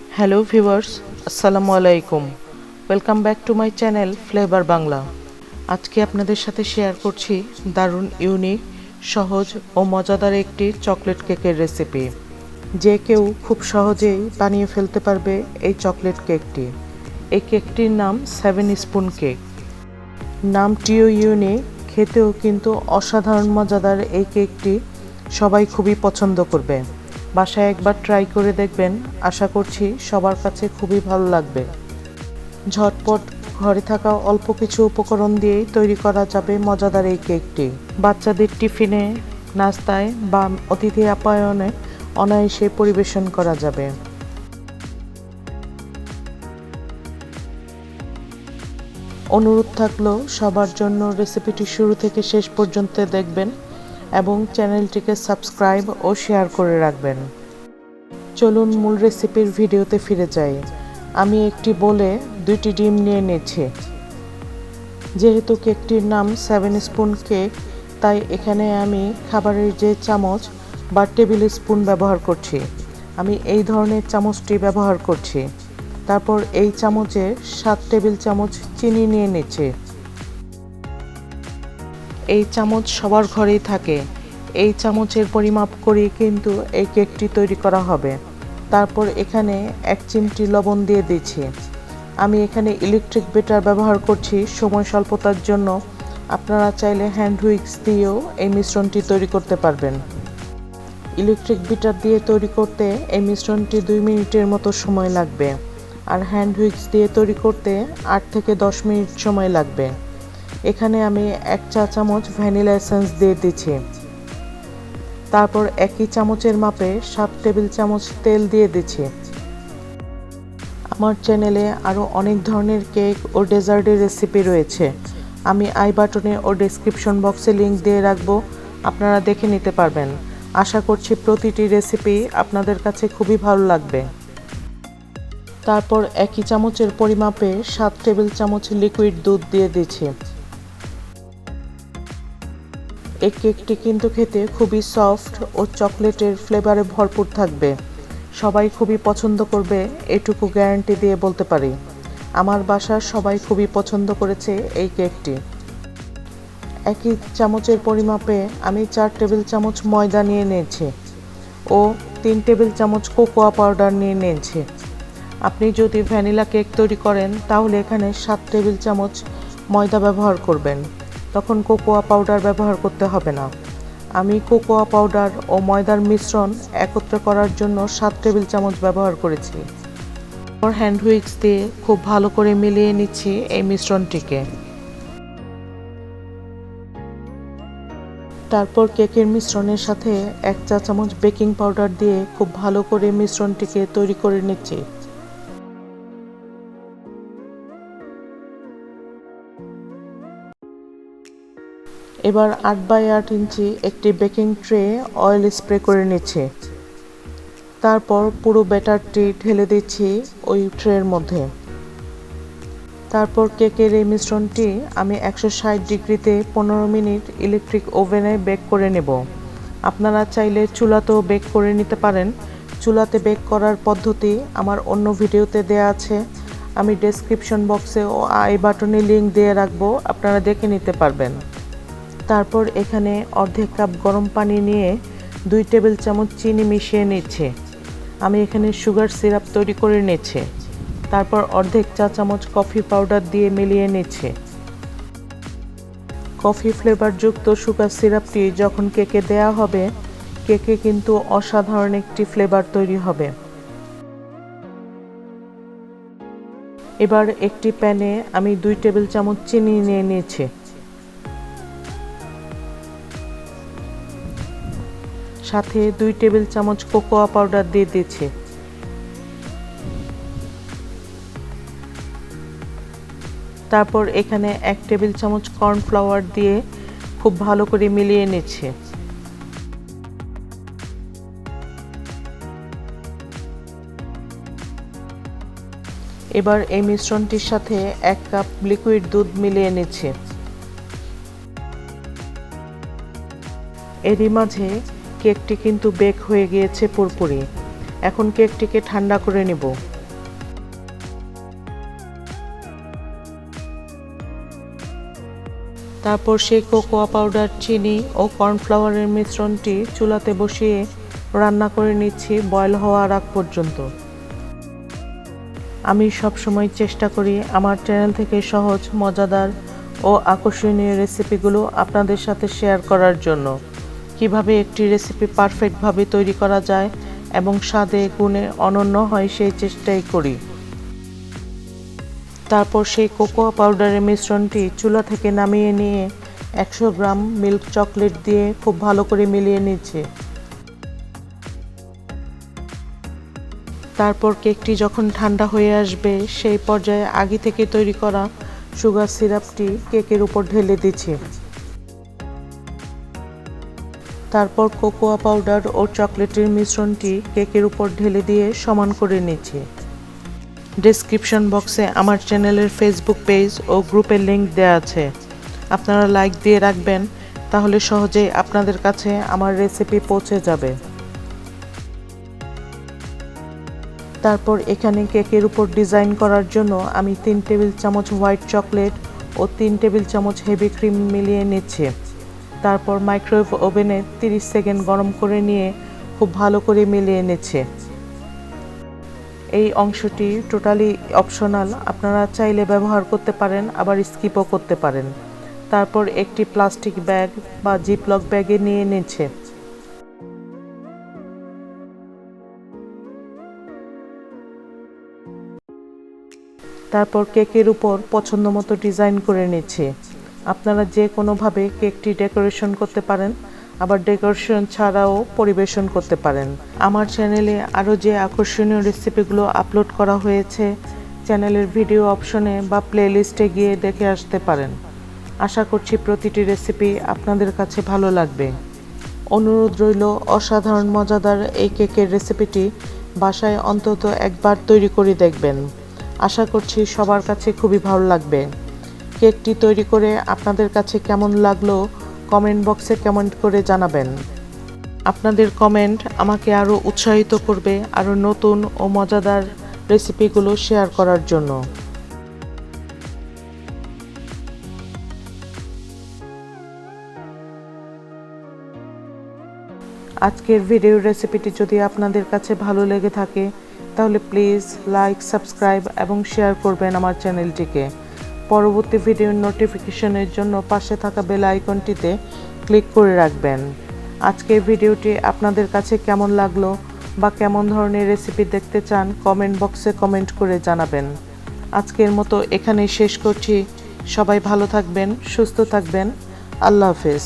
Hello viewers, আসসালামু আলাইকুম। Welcome back to my channel flavour Bangla. আজকে আপনাদের সাথে শেয়ার করছি দারুণ ইউনিক, সহজ ও মজাদার একটি চকলেট কেকের রেসিপি। যে কেউ খুব সহজেই বানিয়ে ফেলতে পারবে এই চকলেট কেকটি। এই কেকটির নাম 7 স্পুন কেক। নামটিও ইউনিক, খেতেও কিন্তু অসাধারণ মজাদার। এই কেকটি সবাই খুবই পছন্দ করবে। বাসায় একবার ট্রাই করে দেখবেন, আশা করছি সবার কাছে খুবই ভালো লাগবে। ঝটপট ঘরে থাকা অল্প কিছু উপকরণ দিয়েই তৈরি করা যাবে মজাদার এই কেকটি। বাচ্চাদের টিফিনে, নাস্তায় বা অতিথি আপ্যায়নে অনায়াসে পরিবেশন করা যাবে। অনুরোধ থাকলো সবার জন্য রেসিপিটি শুরু থেকে শেষ পর্যন্ত দেখবেন এবং চ্যানেলটিকে সাবস্ক্রাইব ও শেয়ার করে রাখবেন। চলুন মূল রেসিপির ভিডিওতে ফিরে যাই। আমি একটি বোলে 2টি ডিম নিয়ে নিয়েছি। যেহেতু কেকটির নাম 7 স্পুন কেক, তাই এখানে আমি খাবারের যে চামচ বা টেবিল স্পুন ব্যবহার করছি। আমি এই ধরনের চামচটি ব্যবহার করছি। তারপর এই চামচে 7 টেবিল চামচ চিনি নিয়ে নিচ্ছি। এই চামচ সবার ঘরেই থাকে। এই চামচের পরিমাপ করে কিন্তু এই কেকটি তৈরি করা হবে। তারপর এখানে 1 চিমটি লবণ দিয়ে দিচ্ছি। আমি এখানে ইলেকট্রিক বিটার ব্যবহার করছি সময় স্বল্পতার জন্য। আপনারা চাইলে হ্যান্ড হুইক্স দিয়েও এই মিশ্রণটি তৈরি করতে পারবেন। ইলেকট্রিক বিটার দিয়ে তৈরি করতে এই মিশ্রণটি 2 মিনিটের মতো সময় লাগবে, আর হ্যান্ড হুইক্স দিয়ে তৈরি করতে 8 থেকে 10 মিনিট সময় লাগবে। এখানে আমি 1 চা চামচ ভ্যানিলা এসেন্স দিয়ে দিচ্ছি। তারপর একই চামচের মাপে 7 টেবিল চামচ তেল দিয়ে দিচ্ছি। আমার চ্যানেলে আরও অনেক ধরনের কেক ও ডেজার্টের রেসিপি রয়েছে। আমি আই বাটনে ও ডেসক্রিপশন বক্সে লিংক দিয়ে রাখবো, আপনারা দেখে নিতে পারবেন। আশা করছি প্রতিটি রেসিপি আপনাদের কাছে খুবই ভালো লাগবে। তারপর একই চামচের পরিমাপে 7 টেবিল চামচ লিকুইড দুধ দিয়ে দিচ্ছি। এই কেকটি কিন্তু খেতে খুবই সফট ও চকলেটের ফ্লেভারে ভরপুর থাকবে। সবাই খুবই পছন্দ করবে, এটুকু গ্যারান্টি দিয়ে বলতে পারি। আমার বাসার সবাই খুবই পছন্দ করেছে এই কেকটি। একই চামচের পরিমাপে আমি 4 টেবিল চামচ ময়দা নিয়ে নিয়েছি ও 3 টেবিল চামচ কোকোয়া পাউডার নিয়ে নিয়েছি। আপনি যদি ভ্যানিলা কেক তৈরি করেন তাহলে এখানে 7 টেবিল চামচ ময়দা ব্যবহার করবেন, তখন কোকোয়া পাউডার ব্যবহার করতে হবে না। আমি কোকোয়া পাউডার ও ময়দার মিশ্রণ একত্রে করার জন্য 7 টেবিল চামচ ব্যবহার করেছি। তারপর হ্যান্ড হুইক্স দিয়ে খুব ভালো করে মিলিয়ে নিচ্ছি এই মিশ্রণটিকে। তারপর কেকের মিশ্রণের সাথে 1 চা চামচ বেকিং পাউডার দিয়ে খুব ভালো করে মিশ্রণটিকে তৈরি করে নিচ্ছি। এবার 8x8 ইঞ্চি একটি বেকিং ট্রে অয়েল স্প্রে করে নিচ্ছি। তারপর পুরো ব্যাটারটি ঢেলে দিচ্ছি ওই ট্রের মধ্যে। তারপর কেকের এই মিশ্রণটি আমি 160 ডিগ্রিতে 15 মিনিট ইলেকট্রিক ওভেনে বেক করে নেব। আপনারা চাইলে চুলাতেও বেক করে নিতে পারেন। চুলাতে বেক করার পদ্ধতি আমার অন্য ভিডিওতে দেয়া আছে। আমি ডেসক্রিপশন বক্সে ও আই বাটনে লিংক দিয়ে রাখবো, আপনারা দেখে নিতে পারবেন। তারপর এখানে অর্ধেক কাপ গরম পানি নিয়ে 2 টেবিল চামচ চিনি মিশিয়ে নিচ্ছে। আমি এখানে সুগার সিরাপ তৈরি করে নিচ্ছি। তারপর অর্ধেক চা চামচ কফি পাউডার দিয়ে মিলিয়ে নিচ্ছে। কফি ফ্লেভারযুক্ত সুগার সিরাপটি যখন কেকে দেয়া হবে, কেকে কিন্তু অসাধারণ একটি ফ্লেভার তৈরি হবে। এবার একটি প্যানে আমি 2 টেবিল চামচ চিনি নিয়ে নিয়েছি। সাথে 2 টেবিল চামচ কোকোয়া পাউডার দিয়ে দিচ্ছি। তারপর এখানে 1 টেবিল চামচ কর্নফ্লাওয়ার দিয়ে খুব ভালো করে মিলিয়ে নিচ্ছি। এবার এই মিশ্রণটির সাথে 1 কাপ লিকুইড দুধ মিলিয়ে নিচ্ছি। এরই মাঝে কেকটি কিন্তু বেক হয়ে গিয়েছে পুরোপুরি। এখন কেকটিকে ঠান্ডা করে নিব। তারপর সেই কোকোয়া পাউডার, চিনি ও কর্নফ্লাওয়ারের মিশ্রণটি চুলাতে বসিয়ে রান্না করে নিচ্ছি বয়েল হওয়ার আগ পর্যন্ত। আমি সবসময় চেষ্টা করি আমার চ্যানেল থেকে সহজ, মজাদার ও আকর্ষণীয় রেসিপিগুলো আপনাদের সাথে শেয়ার করার জন্য। কিভাবে একটি রেসিপি পারফেক্টভাবে তৈরি করা যায় এবং স্বাদে গুণে অনন্য হয় সেই চেষ্টাই করি। তারপর সেই কোকোয়া পাউডারের মিশ্রণটি চুলা থেকে নামিয়ে নিয়ে 100 গ্রাম মিল্ক চকলেট দিয়ে খুব ভালো করে মিলিয়ে নিচ্ছি। তারপর কেকটি যখন ঠান্ডা হয়ে আসবে সেই পর্যায়ে আগে থেকে তৈরি করা সুগার সিরাপটি কেকের উপর ঢেলে দিচ্ছি। তারপর কোকোয়া পাউডার ও চকলেটের মিশ্রণটি কেকের উপর ঢেলে দিয়ে সমান করে নিচ্ছি। ডেসক্রিপশন বক্সে আমার চ্যানেলের ফেসবুক পেজ ও গ্রুপের লিংক দেওয়া আছে, আপনারা লাইক দিয়ে রাখবেন, তাহলে সহজেই আপনাদের কাছে আমার রেসিপি পৌঁছে যাবে। তারপর এখানে কেকের উপর ডিজাইন করার জন্য আমি 3 টেবিল চামচ হোয়াইট চকলেট ও 3 টেবিল চামচ হেভি ক্রিম মিলিয়ে নিচ্ছি। তারপর মাইক্রোওয়েভ ওভেনে 30 সেকেন্ড গরম করে নিয়ে খুব ভালো করে মিলিয়ে নিচ্ছি। এই অংশটি টোটালি অপশনাল, আপনারা চাইলে ব্যবহার করতে পারেন, আবার স্কিপও করতে পারেন। তারপর একটি প্লাস্টিক ব্যাগ বা জিপলক ব্যাগে নিয়ে নিচ্ছে। তারপর কেকের উপর পছন্দ মতো ডিজাইন করে নিচ্ছি। আপনারা যে কোনোভাবে কেকটি ডেকোরেশন করতে পারেন, আবার ডেকোরেশন ছাড়াও পরিবেশন করতে পারেন। আমার চ্যানেলে আরও যে আকর্ষণীয় রেসিপিগুলো আপলোড করা হয়েছে, চ্যানেলের ভিডিও অপশনে বা প্লেলিস্টে গিয়ে দেখে আসতে পারেন। আশা করছি প্রতিটি রেসিপি আপনাদের কাছে ভালো লাগবে। অনুরোধ রইল, অসাধারণ মজাদার এই কেকের রেসিপিটি বাসায় অন্তত একবার তৈরি করে দেখবেন। আশা করছি সবার কাছে খুবই ভালো লাগবে। কেকটি তৈরি করে আপনাদের কাছে কেমন লাগলো কমেন্ট বক্সে কমেন্ট করে জানাবেন। আপনাদের কমেন্ট আমাকে আরও উৎসাহিত করবে আরও নতুন ও মজাদার রেসিপিগুলো শেয়ার করার জন্য। আজকের ভিডিওর রেসিপিটি যদি আপনাদের কাছে ভালো লেগে থাকে তাহলে প্লিজ লাইক, সাবস্ক্রাইব এবং শেয়ার করবেন আমার চ্যানেলটিকে। পরবর্তী ভিডিওর নোটিফিকেশনের জন্য পাশে থাকা বেল আইকনটিতে ক্লিক করে রাখবেন। আজকের ভিডিওটি আপনাদের কাছে কেমন লাগলো বা কেমন ধরনের রেসিপি দেখতে চান কমেন্ট বক্সে কমেন্ট করে জানাবেন। আজকের মতো এখানেই শেষ করছি। সবাই ভালো থাকবেন, সুস্থ থাকবেন। আল্লাহ হাফেজ।